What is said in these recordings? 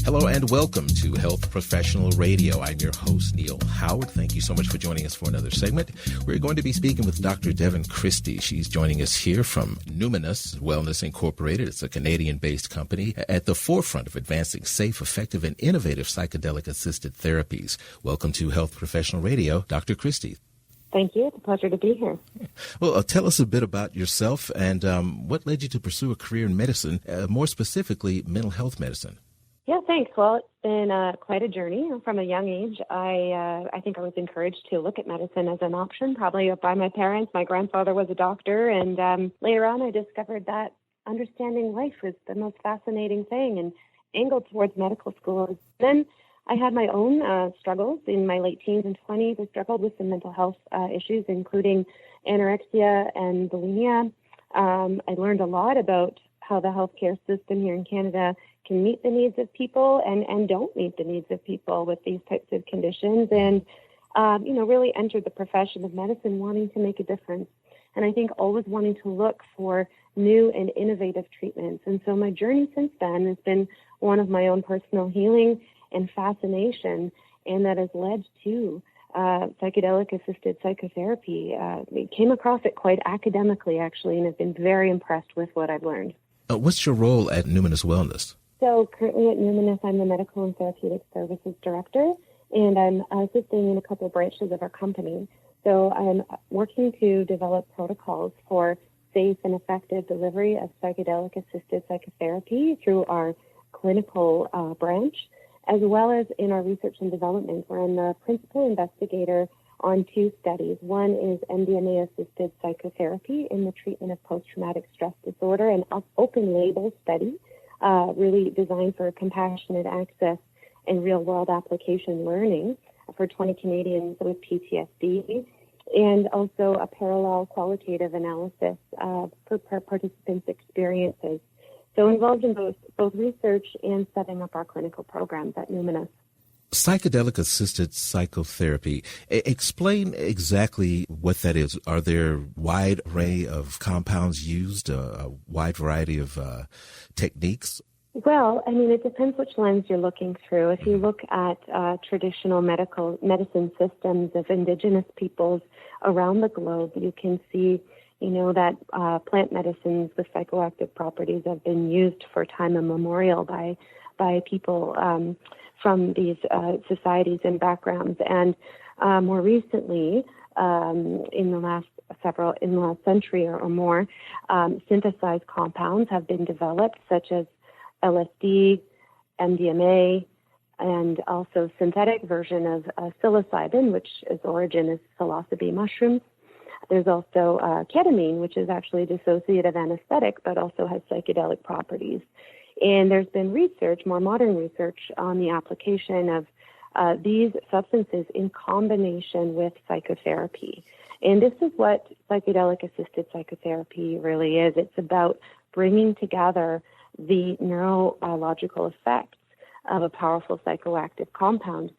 Hello and welcome to Health Professional Radio. I'm your host, Neil Howard. Thank you so much for joining us for another segment. We're going to be speaking with Dr. Devon Christie. She's joining us here from Numinus Wellness Inc. It's a Canadian-based company at the forefront of advancing safe, effective, and innovative psychedelic-assisted therapies. Welcome to Health Professional Radio, Dr. Christie. Thank you. It's a pleasure to be here. Well, tell us a bit about yourself and what led you to pursue a career in medicine, more specifically mental health medicine. Yeah, thanks. Well, it's been quite a journey. From a young age, I think I was encouraged to look at medicine as an option, probably by my parents. My grandfather was a doctor, and later on I discovered that understanding life was the most fascinating thing and angled towards medical school. Then I had my own struggles in my late teens and 20s. I struggled with some mental health issues, including anorexia and bulimia. I learned a lot about how the healthcare system here in Canada can meet the needs of people and don't meet the needs of people with these types of conditions, and really entered the profession of medicine wanting to make a difference. And I think always wanting to look for new and innovative treatments. And so my journey since then has been one of my own personal healing and fascination, and that has led to psychedelic-assisted psychotherapy. We came across it quite academically, actually, and have been very impressed with what I've learned. What's your role at Numinus Wellness? So currently at Numinus, I'm the Medical and Therapeutic Services Director, and I'm assisting in a couple of branches of our company. So I'm working to develop protocols for safe and effective delivery of psychedelic-assisted psychotherapy through our clinical branch, as well as in our research and development, where I'm the principal investigator on two studies. One is MDMA-assisted psychotherapy in the treatment of post-traumatic stress disorder, an open-label study really designed for compassionate access and real-world application learning for 20 Canadians with PTSD, and also a parallel qualitative analysis for participants' experiences. So involved in both research and setting up our clinical programs at Numinus. Psychedelic-assisted psychotherapy. Explain exactly what that is. Are there a wide array of compounds used, a wide variety of techniques? Well, it depends which lens you're looking through. If you look at traditional medicine systems of indigenous peoples around the globe, you can see that plant medicines with psychoactive properties have been used for time immemorial by people from these societies and backgrounds. And more recently, in the last century or more, synthesized compounds have been developed, such as LSD, MDMA, and also synthetic version of psilocybin, which its origin is psilocybe mushrooms. There's also ketamine, which is actually a dissociative anesthetic, but also has psychedelic properties. And there's been research, more modern research, on the application of these substances in combination with psychotherapy. And this is what psychedelic-assisted psychotherapy really is. It's about bringing together the neurological effects of a powerful psychoactive compound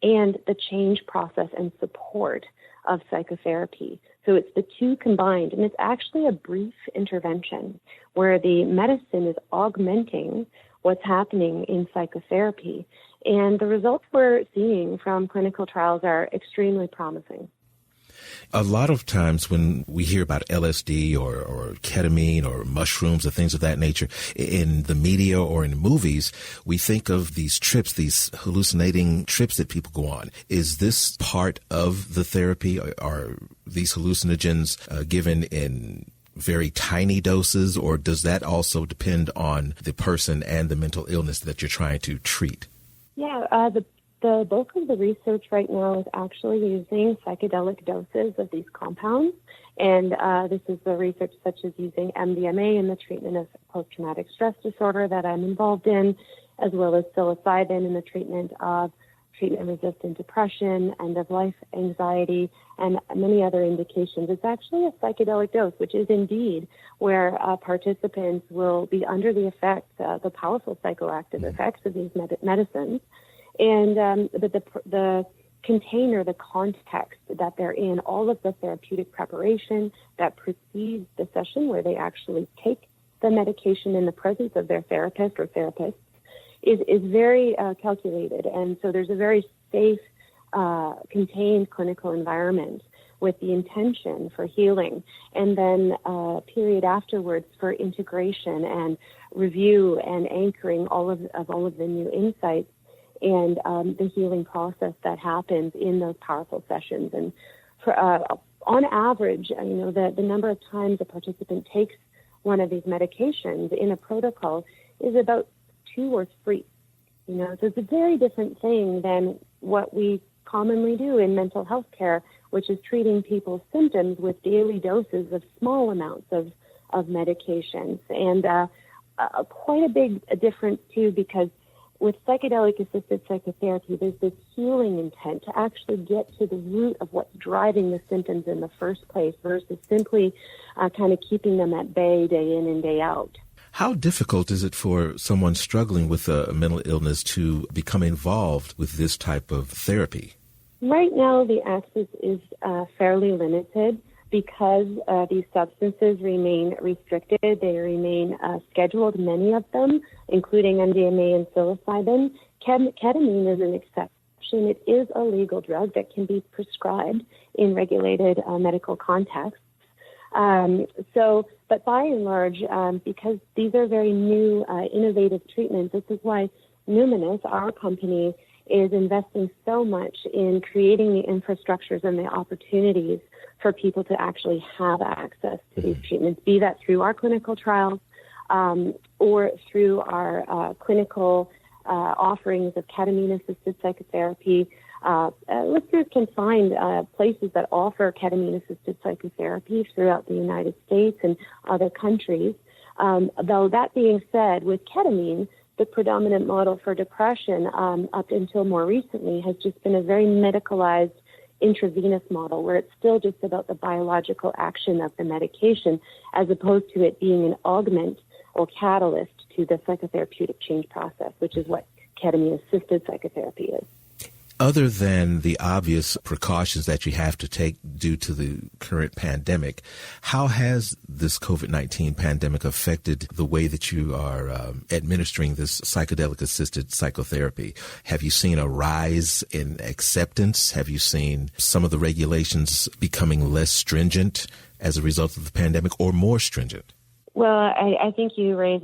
and the change process and support of psychotherapy. So it's the two combined, and it's actually a brief intervention where the medicine is augmenting what's happening in psychotherapy. And the results we're seeing from clinical trials are extremely promising. A lot of times when we hear about LSD or ketamine or mushrooms or things of that nature in the media or in movies, we think of these trips, these hallucinating trips that people go on. Is this part of the therapy? Are these hallucinogens given in very tiny doses, or does that also depend on the person and the mental illness that you're trying to treat? Yeah, the bulk of the research right now is actually using psychedelic doses of these compounds, and this is the research such as using MDMA in the treatment of post-traumatic stress disorder that I'm involved in, as well as psilocybin in the treatment of treatment-resistant depression, end-of-life anxiety, and many other indications. It's actually a psychedelic dose, which is indeed where participants will be under the effects, the powerful psychoactive effects of these medicines. And the container, the context that they're in, all of the therapeutic preparation that precedes the session where they actually take the medication in the presence of their therapist or therapists, is very calculated. And so there's a very safe, contained clinical environment with the intention for healing, and then a period afterwards for integration and review and anchoring all of the new insights and the healing process that happens in those powerful sessions. And for, on average, the number of times a participant takes one of these medications in a protocol is about 2 or 3. So it's a very different thing than what we commonly do in mental health care, which is treating people's symptoms with daily doses of small amounts of medications. And quite a big difference, too, because with psychedelic-assisted psychotherapy, there's this healing intent to actually get to the root of what's driving the symptoms in the first place versus simply kind of keeping them at bay day in and day out. How difficult is it for someone struggling with a mental illness to become involved with this type of therapy? Right now, the access is fairly limited because these substances remain restricted. They remain scheduled, many of them, including MDMA and psilocybin. Ketamine is an exception. It is a legal drug that can be prescribed in regulated medical contexts. But by and large, because these are very new, innovative treatments, this is why Numinus, our company, is investing so much in creating the infrastructures and the opportunities for people to actually have access to these treatments, be that through our clinical trials or through our clinical offerings of ketamine-assisted psychotherapy. Listeners can find places that offer ketamine-assisted psychotherapy throughout the United States and other countries. Though that being said, with ketamine, the predominant model for depression up until more recently has just been a very medicalized intravenous model where it's still just about the biological action of the medication as opposed to it being an augment or catalyst to the psychotherapeutic change process, which is what ketamine-assisted psychotherapy is. Other than the obvious precautions that you have to take due to the current pandemic, how has this COVID-19 pandemic affected the way that you are administering this psychedelic-assisted psychotherapy? Have you seen a rise in acceptance? Have you seen some of the regulations becoming less stringent as a result of the pandemic or more stringent? Well, I think you raise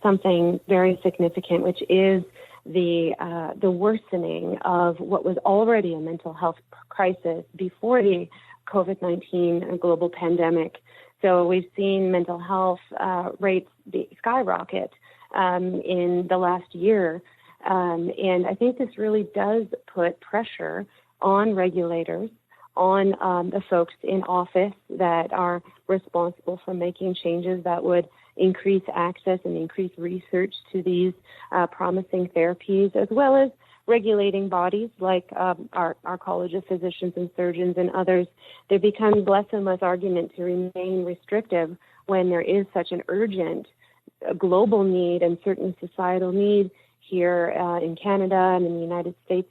something very significant, which is the worsening of what was already a mental health crisis before the COVID-19 global pandemic. So we've seen mental health rates skyrocket in the last year. And I think this really does put pressure on regulators, on the folks in office that are responsible for making changes that would increase access and increase research to these promising therapies, as well as regulating bodies like our College of Physicians and Surgeons and others. There becomes less and less argument to remain restrictive when there is such an urgent global need and certain societal need here in Canada and in the United States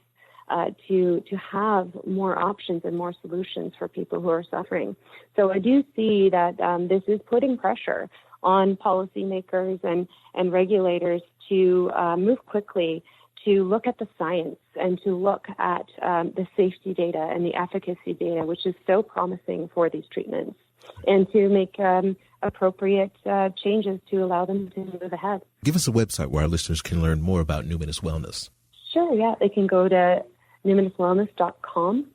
to have more options and more solutions for people who are suffering. So I do see that this is putting pressure on policymakers and regulators to move quickly, to look at the science and to look at the safety data and the efficacy data, which is so promising for these treatments, and to make appropriate changes to allow them to move ahead. Give us a website where our listeners can learn more about Numinus Wellness. Sure, yeah. They can go to numinuswellness.com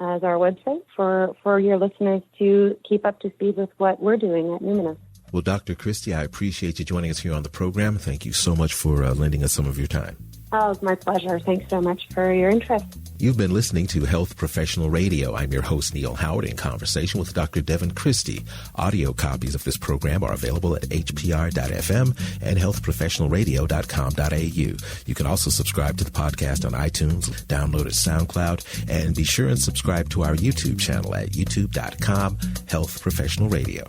as our website for your listeners to keep up to speed with what we're doing at Numinus. Well, Dr. Christie, I appreciate you joining us here on the program. Thank you so much for lending us some of your time. Oh, it's my pleasure. Thanks so much for your interest. You've been listening to Health Professional Radio. I'm your host, Neil Howard, in conversation with Dr. Devon Christie. Audio copies of this program are available at hpr.fm and healthprofessionalradio.com.au. You can also subscribe to the podcast on iTunes, download at SoundCloud, and be sure and subscribe to our YouTube channel at youtube.com/Health Professional Radio.